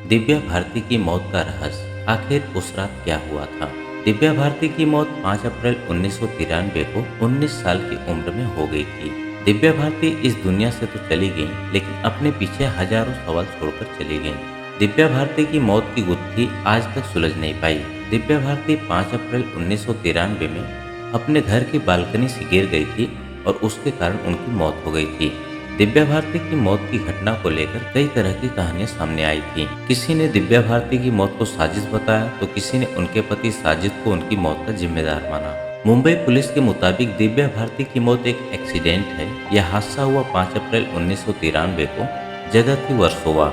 दिव्या भारती की मौत का रहस्य, आखिर उस रात क्या हुआ था? दिव्या भारती की मौत 5 अप्रैल 1993 को 19 साल की उम्र में हो गई थी। दिव्या भारती इस दुनिया से तो चली गई, लेकिन अपने पीछे हजारों सवाल छोड़कर चली गई। दिव्या भारती की मौत की गुत्थी आज तक सुलझ नहीं पाई। दिव्या भारती 5 अप्रैल 1993 में अपने घर की बालकनी से गिर गई थी और उसके कारण उनकी मौत हो गई थी। दिव्या भारती की मौत की घटना को लेकर कई तरह की कहानियां सामने आई थी। किसी ने दिव्या भारती की मौत को साजिश बताया, तो किसी ने उनके पति साजिद को उनकी मौत का जिम्मेदार माना। मुंबई पुलिस के मुताबिक दिव्या भारती की मौत एक एक्सीडेंट है। यह हादसा हुआ 5 अप्रैल 1993 को। जगह थी वर्सोवा।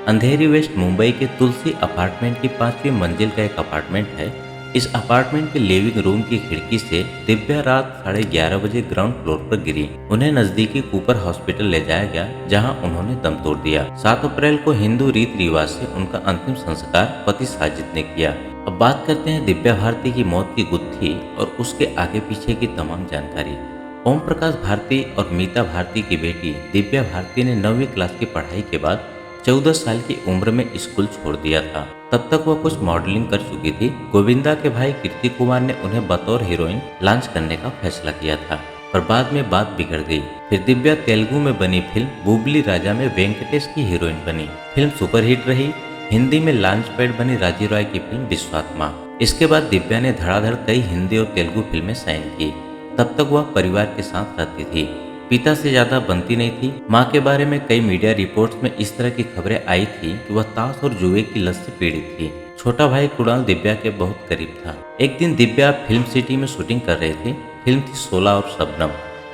अंधेरी वेस्ट मुंबई के तुलसी अपार्टमेंट की 5वीं मंजिल का एक अपार्टमेंट है। इस अपार्टमेंट के लिविंग रूम की खिड़की से दिव्या रात 11:30 बजे ग्राउंड फ्लोर पर गिरी। उन्हें नजदीकी कूपर हॉस्पिटल ले जाया गया, जहां उन्होंने दम तोड़ दिया। 7 अप्रैल को हिंदू रीति रिवाज से उनका अंतिम संस्कार पति साजिद ने किया। अब बात करते हैं दिव्या भारती की मौत की गुत्थी और उसके आगे पीछे की तमाम जानकारी। ओम प्रकाश भारती और मीता भारती की बेटी दिव्या भारती ने 9वीं क्लास की पढ़ाई के बाद 14 साल की उम्र में स्कूल छोड़ दिया था। तब तक वह कुछ मॉडलिंग कर चुकी थी। गोविंदा के भाई कीर्ति कुमार ने उन्हें बतौर हीरोइन लॉन्च करने का फैसला किया था, पर बाद में बात बिगड़ गई। फिर दिव्या तेलुगु में बनी फिल्म बूबली राजा में वेंकटेश की हीरोइन बनी। फिल्म सुपरहिट रही। हिंदी में लॉन्च पैड बनी राजीव रॉय की फिल्म विश्वात्मा। इसके बाद दिव्या ने धड़ाधड़ कई हिंदी और तेलुगु फिल्में साइन की। तब तक वह परिवार के साथ रहती थी। पिता से ज्यादा बनती नहीं थी। मां के बारे में कई मीडिया रिपोर्ट्स में इस तरह की खबरें आई थी कि वह ताश और जुए की लत से पीड़ित थी। छोटा भाई कुणाल दिव्या के बहुत करीब था। एक दिन दिव्या फिल्म सिटी में शूटिंग कर रही थी। फिल्म थी 16 और शबनम।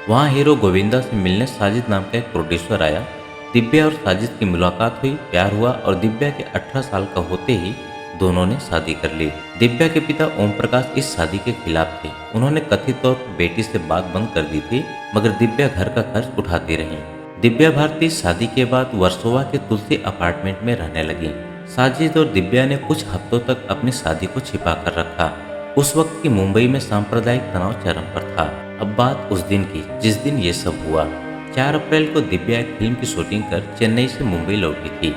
वहाँ हीरो गोविंदा से मिलने साजिद नाम का एक प्रोड्यूसर आया। दिव्या और साजिद की मुलाकात हुई, प्यार हुआ और दिव्या के 18 साल का होते ही दोनों ने शादी कर ली। दिव्या के पिता ओम प्रकाश इस शादी के खिलाफ थे। उन्होंने कथित तौर पर बेटी से बात बंद कर दी थी, मगर दिव्या घर का खर्च उठाती रही। दिव्या भारती शादी के बाद वर्सोवा के तुलसी अपार्टमेंट में रहने लगी। साजिद और दिव्या ने कुछ हफ्तों तक अपनी शादी को छिपा कर रखा। उस वक्त की मुंबई में सांप्रदायिक तनाव चरम पर था। अब बात उस दिन की जिस दिन ये सब हुआ। 4 अप्रैल को दिव्या एक फिल्म की शूटिंग कर चेन्नई से मुंबई लौटी थी।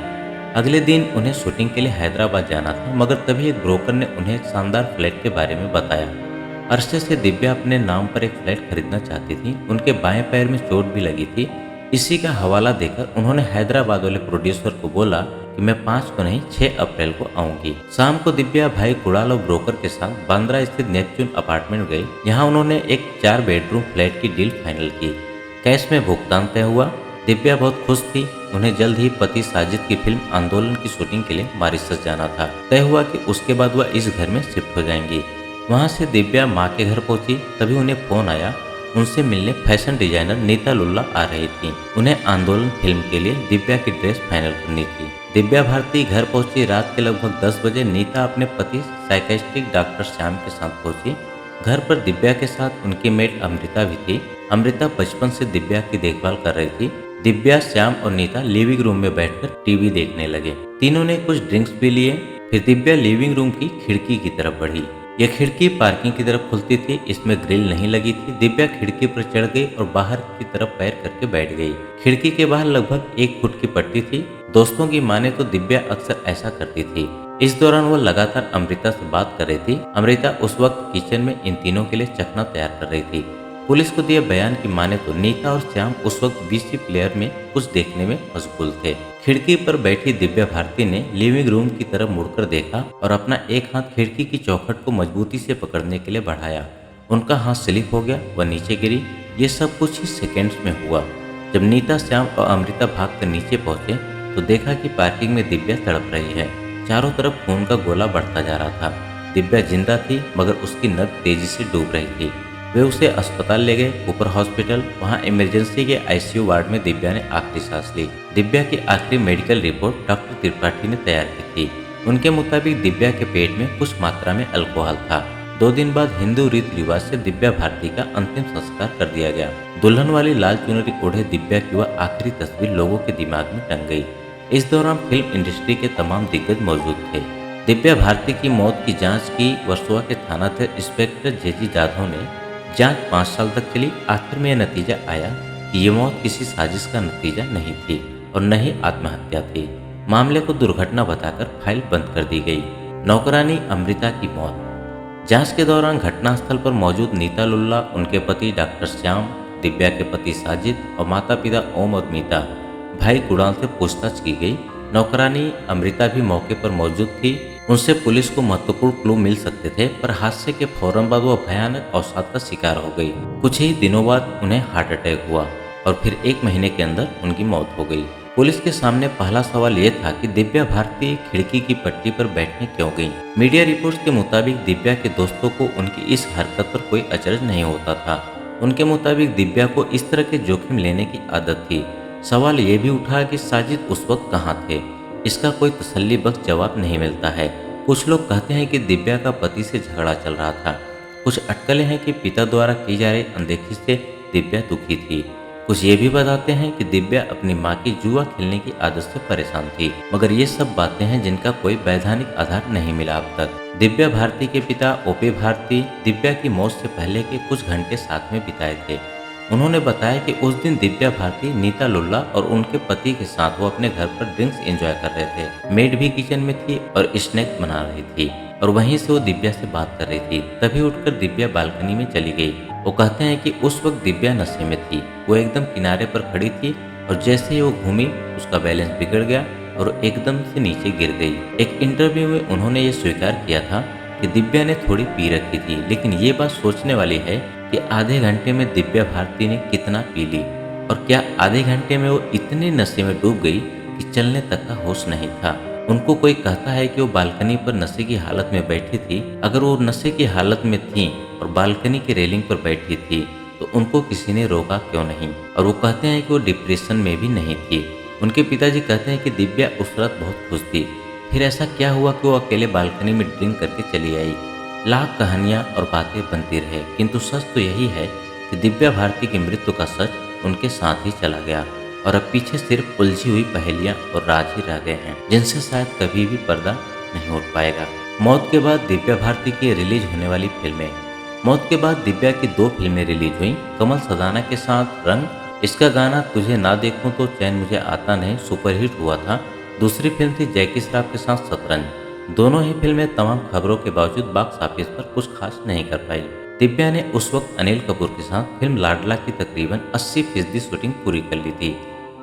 अगले दिन उन्हें शूटिंग के लिए हैदराबाद जाना था, मगर तभी एक ब्रोकर ने उन्हें एक शानदार फ्लैट के बारे में बताया। अरसे से दिव्या अपने नाम पर एक फ्लैट खरीदना चाहती थी। उनके बाएं पैर में चोट भी लगी थी। इसी का हवाला देकर उन्होंने हैदराबाद वाले प्रोड्यूसर को बोला कि मैं 5 को नहीं 6 अप्रैल को आऊंगी। शाम को दिव्या भाई कुणाल और ब्रोकर के साथ बांद्रा स्थित नेपच्यून अपार्टमेंट गई। यहाँ उन्होंने एक 4 बेडरूम फ्लैट की डील फाइनल की। कैश में भुगतान तय हुआ। दिव्या बहुत खुश थी। उन्हें जल्द ही पति साजिद की फिल्म आंदोलन की शूटिंग के लिए मॉरिशस जाना था। तय हुआ कि उसके बाद वह इस घर में शिफ्ट हो जाएंगी। वहां से दिव्या मां के घर पहुंची। तभी उन्हें फोन आया। उनसे मिलने फैशन डिजाइनर नीता लुल्ला आ रही थी। उन्हें आंदोलन फिल्म के लिए दिव्या की ड्रेस फाइनल करनी थी। दिव्या भारती घर पहुंची रात के लगभग 10 बजे। नीता अपने पति साइकेट्रिक डॉक्टर श्याम के साथ पहुंची। घर पर दिव्या के साथ उनकी मेड अमृता भी थी। अमृता बचपन से दिव्या की देखभाल कर रही थी। दिव्या, श्याम और नीता लिविंग रूम में बैठकर टीवी देखने लगे। तीनों ने कुछ ड्रिंक्स भी लिए। फिर दिव्या लिविंग रूम की खिड़की की तरफ बढ़ी। यह खिड़की पार्किंग की तरफ खुलती थी। इसमें ग्रिल नहीं लगी थी। दिव्या खिड़की पर चढ़ गई और बाहर की तरफ पैर करके बैठ गई। खिड़की के बाहर लगभग 1 फुट की पट्टी थी। दोस्तों की माने तो दिव्या अक्सर ऐसा करती थी। इस दौरान वह लगातार अमृता से बात कर रही थी। अमृता उस वक्त किचन में इन तीनों के लिए चखना तैयार कर रही थी। पुलिस को दिए बयान की माने तो नीता और श्याम उस वक्त बीसी प्लेयर में कुछ देखने में मशगूल थे। खिड़की पर बैठी दिव्या भारती ने लिविंग रूम की तरफ मुड़कर देखा और अपना एक हाथ खिड़की की चौखट को मजबूती से पकड़ने के लिए बढ़ाया। उनका हाथ स्लिप हो गया, वह नीचे गिरी। ये सब कुछ ही सेकेंड्स में हुआ। जब नीता, श्याम और अमृता भागकर नीचे पहुंचे तो देखा कि पार्किंग में दिव्या तड़प रही है। चारों तरफ खून का गोला बढ़ता जा रहा था। दिव्या जिंदा थी, मगर उसकी नब्ज तेजी से डूब रही थी। वे उसे अस्पताल ले गए, कूपर हॉस्पिटल। वहां इमरजेंसी के आईसीयू वार्ड में दिव्या ने आखिरी सांस ली। दिव्या की आखिरी मेडिकल रिपोर्ट डॉक्टर त्रिपाठी ने तैयार की थी। उनके मुताबिक दिव्या के पेट में कुछ मात्रा में अल्कोहल था। 2 दिन बाद हिंदू रीति रिवाज से दिव्या भारती का अंतिम संस्कार कर दिया गया। दुल्हन वाली लाल चुनरी ओढ़े दिव्या की वह आखिरी तस्वीर लोगों के दिमाग में टंग गई। इस दौरान फिल्म इंडस्ट्री के तमाम दिग्गज मौजूद थे। दिव्या भारती की मौत की जाँच की वर्सोवा के थानाध्यक्ष इंस्पेक्टर जेजी जाधव ने। जांच 5 साल तक चली। आखिर में यह नतीजा आया कि ये मौत किसी साजिश का नतीजा नहीं थी और न ही आत्महत्या थी। मामले को दुर्घटना बताकर फाइल बंद कर दी गई। नौकरानी अमृता की मौत। जांच के दौरान घटनास्थल पर मौजूद नीता लुल्ला, उनके पति डॉक्टर श्याम, दिव्या के पति साजिद और माता पिता ओम और मीता भाई कुणाल से पूछताछ की गई। नौकरानी अमृता भी मौके पर मौजूद थी। उनसे पुलिस को महत्वपूर्ण क्लू मिल सकते थे, पर हादसे के फौरन बाद वह भयानक अवसाद का शिकार हो गई। कुछ ही दिनों बाद उन्हें हार्ट अटैक हुआ और फिर 1 महीने के अंदर उनकी मौत हो गई। पुलिस के सामने पहला सवाल यह था कि दिव्या भारती खिड़की की पट्टी पर बैठने क्यों गई। मीडिया रिपोर्ट्स के मुताबिक दिव्या के दोस्तों को उनकी इस हरकत पर कोई अचरज नहीं होता था। उनके मुताबिक दिव्या को इस तरह के जोखिम लेने की आदत थी। सवाल ये भी उठा कि साजिद उस वक्त कहाँ थे। इसका कोई तसल्ली बख्श जवाब नहीं मिलता है। कुछ लोग कहते हैं कि दिव्या का पति से झगड़ा चल रहा था। कुछ अटकलें हैं कि पिता द्वारा की जा रही अनदेखी से दिव्या दुखी थी। कुछ ये भी बताते हैं कि दिव्या अपनी मां की जुआ खेलने की आदत से परेशान थी, मगर ये सब बातें हैं जिनका कोई वैधानिक आधार नहीं मिला अब तक। दिव्या भारती के पिता ओपी भारती दिव्या की मौत से पहले के कुछ घंटे साथ में बिताए थे। उन्होंने बताया कि उस दिन दिव्या भारती, नीता लुल्ला और उनके पति के साथ वो अपने घर पर ड्रिंक्स एंजॉय कर रहे थे। मेड भी किचन में थी और स्नैक बना रही थी और वहीं से वो दिव्या से बात कर रही थी। तभी उठकर दिव्या बालकनी में चली गई। वो कहते हैं कि उस वक्त दिव्या नशे में थी। वो एकदम किनारे पर खड़ी थी और जैसे ही वो घूमी उसका बैलेंस बिगड़ गया और एकदम से नीचे गिर गई। एक इंटरव्यू में उन्होंने ये स्वीकार किया था कि दिव्या ने थोड़ी पी रखी थी, लेकिन ये बात सोचने वाली है कि आधे घंटे में दिव्या भारती ने कितना पी ली और क्या आधे घंटे में वो इतने नशे में डूब गई कि चलने तक का होश नहीं था। उनको कोई कहता है कि वो बालकनी पर नशे की हालत में बैठी थी। अगर वो नशे की हालत में थी और बालकनी की रेलिंग पर बैठी थी तो उनको किसी ने रोका क्यों नहीं। और वो कहते हैं कि वो डिप्रेशन में भी नहीं थी। उनके पिताजी कहते हैं कि दिव्या उस रात बहुत खुश थी। फिर ऐसा क्या हुआ कि वो अकेले बालकनी में ड्रिंक करके चली आई। लाख कहानियाँ और बातें बनती रहे, किंतु सच तो यही है कि दिव्या भारती की मृत्यु का सच उनके साथ ही चला गया और अब पीछे सिर्फ उलझी हुई पहेलियां और राज ही रह गए हैं, जिनसे शायद कभी भी पर्दा नहीं उठ पाएगा। मौत के बाद दिव्या भारती की रिलीज होने वाली फिल्में। मौत के बाद दिव्या की 2 फिल्में रिलीज हुई। कमल सदाना के साथ रंग, इसका गाना तुझे ना देखूं तो चैन मुझे आता नहीं सुपरहिट हुआ था। दूसरी फिल्म थी जैकी श्रॉफ के साथ शतरंज। दोनों ही फिल्में तमाम खबरों के बावजूद बॉक्स ऑफिस पर कुछ खास नहीं कर पाई। दिव्या ने उस वक्त अनिल कपूर के साथ फिल्म लाडला की तकरीबन 80% शूटिंग पूरी कर ली थी।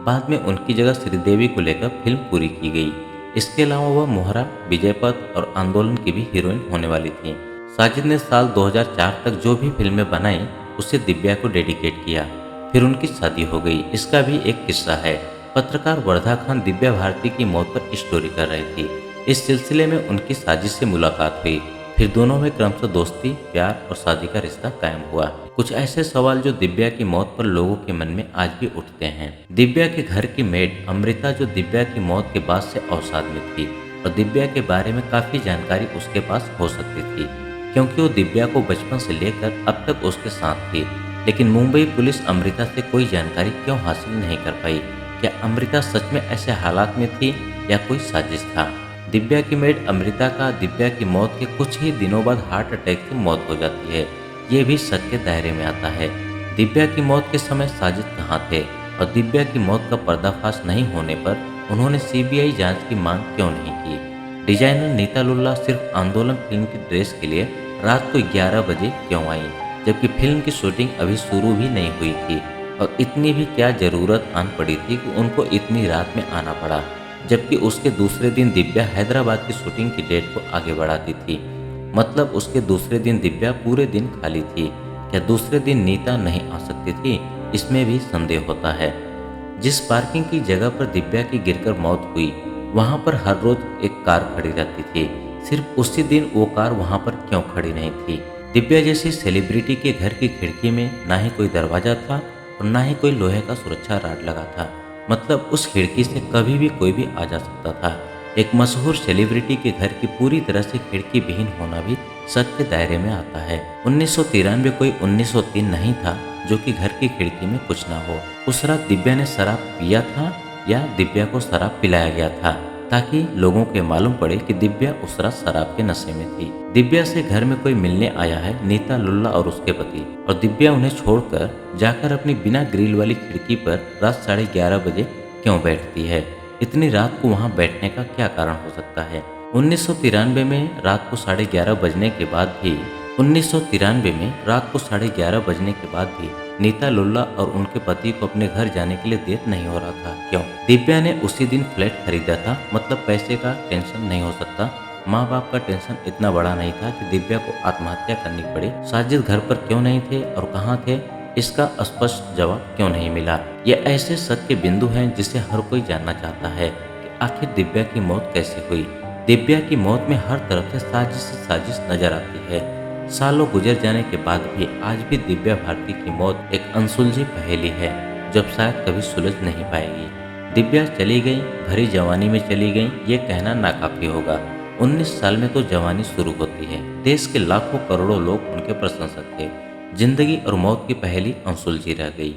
बाद में उनकी जगह श्रीदेवी को लेकर फिल्म पूरी की गई। इसके अलावा वह मोहरा, विजयपथ और आंदोलन की भी हीरोइन होने वाली थी। साजिद ने साल 2004 तक जो भी फिल्में बनाई उसे दिव्या को डेडिकेट किया। फिर उनकी शादी हो गई। इसका भी एक किस्सा है। पत्रकार वर्धा खान दिव्या भारती की मौत पर स्टोरी कर रही थी। इस सिलसिले में उनकी साजिद से मुलाकात हुई। फिर दोनों में क्रमशः दोस्ती, प्यार और शादी का रिश्ता कायम हुआ। कुछ ऐसे सवाल जो दिव्या की मौत पर लोगों के मन में आज भी उठते हैं। दिव्या के घर की मेड अमृता, जो दिव्या की मौत के बाद से अवसाद में थी और दिव्या के बारे में काफी जानकारी उसके पास हो सकती थी, क्योंकि वो दिव्या को बचपन से लेकर अब तक उसके साथ थी। लेकिन मुंबई पुलिस अमृता से कोई जानकारी क्यों हासिल नहीं कर पाई। क्या अमृता सच में ऐसे हालात में थी या कोई साजिश था। दिव्या की मेड अमृता का दिव्या की मौत के कुछ ही दिनों बाद हार्ट अटैक से मौत हो जाती है। ये भी शक के दायरे में आता है। दिव्या की मौत के समय साजिद कहाँ थे और दिव्या की मौत का पर्दाफाश नहीं होने पर उन्होंने सीबीआई जांच की मांग क्यों नहीं की। डिजाइनर नीता लुल्ला सिर्फ आंदोलन फिल्म की ड्रेस के लिए रात को 11 बजे क्यों आई, जबकि फिल्म की शूटिंग अभी शुरू भी नहीं हुई थी। और इतनी भी क्या जरूरत आन पड़ी थी कि उनको इतनी रात में आना पड़ा, जबकि उसके दूसरे दिन दिव्या हैदराबाद की शूटिंग की डेट को आगे बढ़ाती थी। मतलब उसके दूसरे दिन दिव्या पूरे दिन खाली थी। क्या दूसरे दिन नीता नहीं आ सकती थी? इसमें भी संदेह होता है। जिस पार्किंग की जगह पर दिव्या की गिरकर मौत हुई वहां पर हर रोज एक कार खड़ी रहती थी। सिर्फ उसी दिन वो कार वहां पर क्यों खड़ी नहीं थी? दिव्या जैसी सेलिब्रिटी के घर की खिड़की में ना ही कोई दरवाजा था और ना ही कोई लोहे का सुरक्षा रॉड लगा था। मतलब उस खिड़की से कभी भी कोई भी आ जा सकता था। एक मशहूर सेलिब्रिटी के घर की पूरी तरह से खिड़की विहीन होना भी शक के दायरे में आता है। 1993 कोई 1903 नहीं था जो कि घर की खिड़की में कुछ ना हो। उस रात दिव्या ने शराब पिया था या दिव्या को शराब पिलाया गया था ताकि लोगों के मालूम पड़े कि दिव्या उस रात शराब के नशे में थी। दिव्या से घर में कोई मिलने आया है, नीता लुल्ला और उसके पति, और दिव्या उन्हें छोड़कर जाकर अपनी बिना ग्रिल वाली खिड़की पर रात 11:30 बजे क्यों बैठती है। इतनी रात को वहां बैठने का क्या कारण हो सकता है। 1993 में रात को 11:30 बजने के बाद भी 1993 में रात को 11:30 बजने के बाद भी नीता लुल्ला और उनके पति को अपने घर जाने के लिए देर नहीं हो रहा था। क्यों? दिव्या ने उसी दिन फ्लैट खरीदा था, मतलब पैसे का टेंशन नहीं हो सकता। माँ बाप का टेंशन इतना बड़ा नहीं था कि दिव्या को आत्महत्या करनी पड़े। साजिद घर पर क्यों नहीं थे और कहाँ थे, इसका स्पष्ट जवाब क्यों नहीं मिला। ये ऐसे शक के बिंदु हैं जिसे हर कोई जानना चाहता है कि आखिर दिव्या की मौत कैसे हुई। दिव्या की मौत में हर तरफ से साजिश नजर आती है। सालों गुजर जाने के बाद भी आज भी दिव्या भारती की मौत एक अनसुलझी पहेली है, जब शायद कभी सुलझ नहीं पाएगी। दिव्या चली गई, भरी जवानी में चली गई, ये कहना नाकाफी होगा। 19 साल में तो जवानी शुरू होती है। देश के लाखों करोड़ों लोग उनके प्रशंसक थे। जिंदगी और मौत की पहेली अनसुलझी रह गई।